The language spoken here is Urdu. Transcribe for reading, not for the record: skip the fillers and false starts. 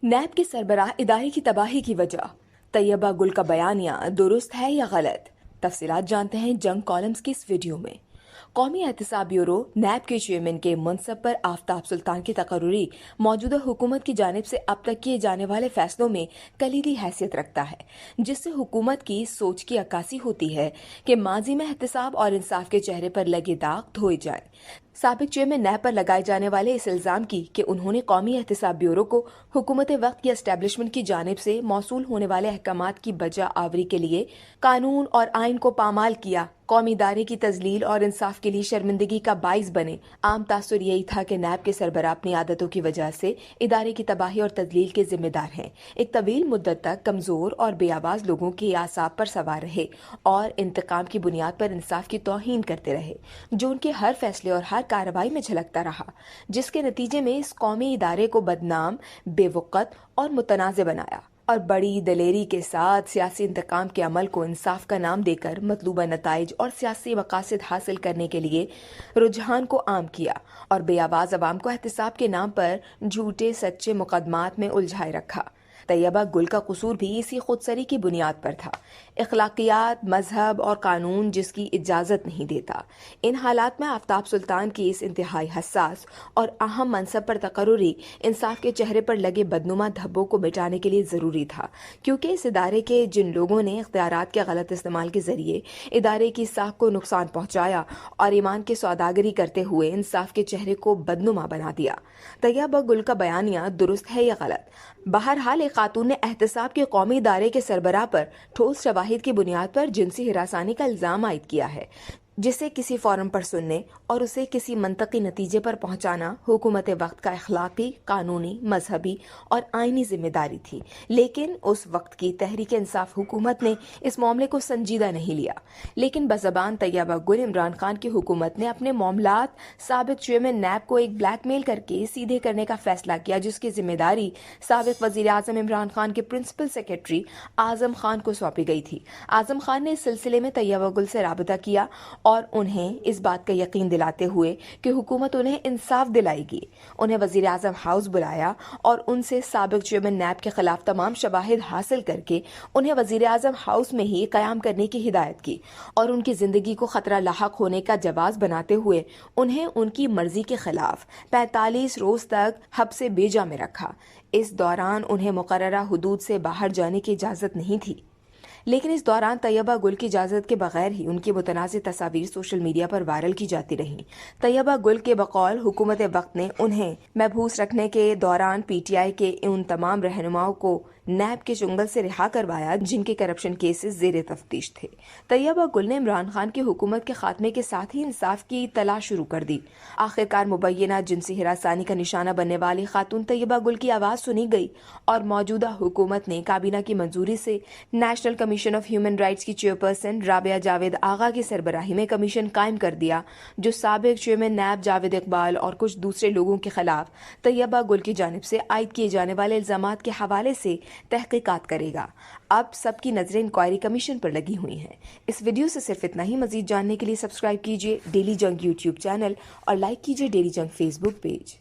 نیب کے سربراہ ادارے کی تباہی کی وجہ، طیبہ گل کا بیانیہ درست ہے یا غلط؟ تفصیلات جانتے ہیں جنگ کالمز کی اس ویڈیو میں۔ قومی احتساب بیورو نیب کے چیئرمین کے منصب پر آفتاب سلطان کی تقرری موجودہ حکومت کی جانب سے اب تک کیے جانے والے فیصلوں میں کلیدی حیثیت رکھتا ہے، جس سے حکومت کی سوچ کی عکاسی ہوتی ہے کہ ماضی میں احتساب اور انصاف کے چہرے پر لگے داغ دھوئے جائیں۔ سابق چیئرمین نیب پر لگائے جانے والے اس الزام کی کہ انہوں نے قومی احتساب بیورو کو حکومت وقت یا اسٹیبلشمنٹ کی جانب سے موصول ہونے والے احکامات کی بجا آوری کے لیے قانون اور آئین کو پامال کیا، قومی ادارے کی تذلیل اور انصاف کے لیے شرمندگی کا باعث بنے۔ عام تاثر یہی تھا کہ نیب کے سربراہ اپنی عادتوں کی وجہ سے ادارے کی تباہی اور تذلیل کے ذمہ دار ہیں۔ ایک طویل مدت تک کمزور اور بے آواز لوگوں کے اعصاب پر سوار رہے اور انتقام کی بنیاد پر انصاف کی توہین کرتے رہے، جو ان کے ہر فیصلے اور ہر کارروائی میں جھلکتا رہا، جس کے نتیجے میں اس قومی ادارے کو بدنام، بے وقت اور متنازع بنایا، اور بڑی دلیری کے ساتھ سیاسی انتقام کے عمل کو انصاف کا نام دے کر مطلوبہ نتائج اور سیاسی مقاصد حاصل کرنے کے لیے رجحان کو عام کیا، اور بے آواز عوام کو احتساب کے نام پر جھوٹے سچے مقدمات میں الجھائے رکھا۔ طیبہ گل کا قصور بھی اسی خودسری کی بنیاد پر تھا، اخلاقیات، مذہب اور قانون جس کی اجازت نہیں دیتا۔ ان حالات میں آفتاب سلطان کی اس انتہائی حساس اور اہم منصب پر تقرری انصاف کے چہرے پر لگے بدنما دھبوں کو مٹانے کے لیے ضروری تھا، کیونکہ اس ادارے کے جن لوگوں نے اختیارات کے غلط استعمال کے ذریعے ادارے کی ساکھ کو نقصان پہنچایا اور ایمان کی سوداگری کرتے ہوئے انصاف کے چہرے کو بدنما بنا دیا۔ طیبہ گل کا بیانیہ درست ہے یا غلط؟ بہرحال ایک خاتون نے احتساب کے قومی ادارے کے سربراہ پر ٹھوس شواہد کی بنیاد پر جنسی ہراسانی کا الزام عائد کیا ہے، جسے کسی فورم پر سننے اور اسے کسی منطقی نتیجے پر پہنچانا حکومت وقت کا اخلاقی، قانونی، مذہبی اور آئینی ذمہ داری تھی۔ لیکن اس وقت کی تحریک انصاف حکومت نے اس معاملے کو سنجیدہ نہیں لیا، لیکن بزبان طیبہ گل عمران خان کی حکومت نے اپنے معاملات سابق چیئرمین نیب کو ایک بلیک میل کر کے سیدھے کرنے کا فیصلہ کیا، جس کی ذمہ داری سابق وزیر اعظم عمران خان کے پرنسپل سیکرٹری اعظم خان کو سونپی گئی تھی۔ اعظم خان نے اس سلسلے میں طیبہ گل سے رابطہ کیا اور انہیں اس بات کا یقین دلاتے ہوئے کہ حکومت انہیں انصاف دلائے گی، انہیں وزیر اعظم ہاؤس بلایا اور ان سے سابق چیئرمین نیب کے خلاف تمام شواہد حاصل کر کے انہیں وزیر اعظم ہاؤس میں ہی قیام کرنے کی ہدایت کی، اور ان کی زندگی کو خطرہ لاحق ہونے کا جواز بناتے ہوئے انہیں ان کی مرضی کے خلاف 45 روز تک حبس بے جا میں رکھا۔ اس دوران انہیں مقررہ حدود سے باہر جانے کی اجازت نہیں تھی، لیکن اس دوران طیبہ گل کی اجازت کے بغیر ہی ان کی متنازع تصاویر سوشل میڈیا پر وائرل کی جاتی رہیں۔ طیبہ گل کے بقول حکومت وقت نے انہیں محبوس رکھنے کے دوران پی ٹی آئی کے ان تمام رہنماؤں کو نیب کے چنگل سے رہا کروایا جن کے کرپشن کیسز زیر تفتیش تھے۔ طیبہ گل نے عمران خان کی حکومت کے خاتمے کے ساتھ ہی انصاف کی تلاش شروع کر دی۔ آخرکار مبینہ جنسی ہراسانی کا نشانہ بننے والی خاتون طیبہ گل کی آواز سنی گئی، اور موجودہ حکومت نے کابینہ کی منظوری سے national commission of human rights کی چیئرپرسن رابعہ جاوید آغا کی سربراہی میں کمیشن قائم کر دیا، جو سابق چیئرمین نیب جاوید اقبال اور کچھ دوسرے لوگوں کے خلاف طیبہ گل کی جانب سے عائد کیے جانے والے الزامات کے حوالے سے تحقیقات کرے گا۔ اب سب کی نظریں انکوائری کمیشن پر لگی ہوئی ہیں۔ اس ویڈیو سے صرف اتنا ہی، مزید جاننے کے لیے سبسکرائب کیجیے ڈیلی جنگ یوٹیوب چینل اور لائک کیجیے ڈیلی جنگ فیس بک پیج۔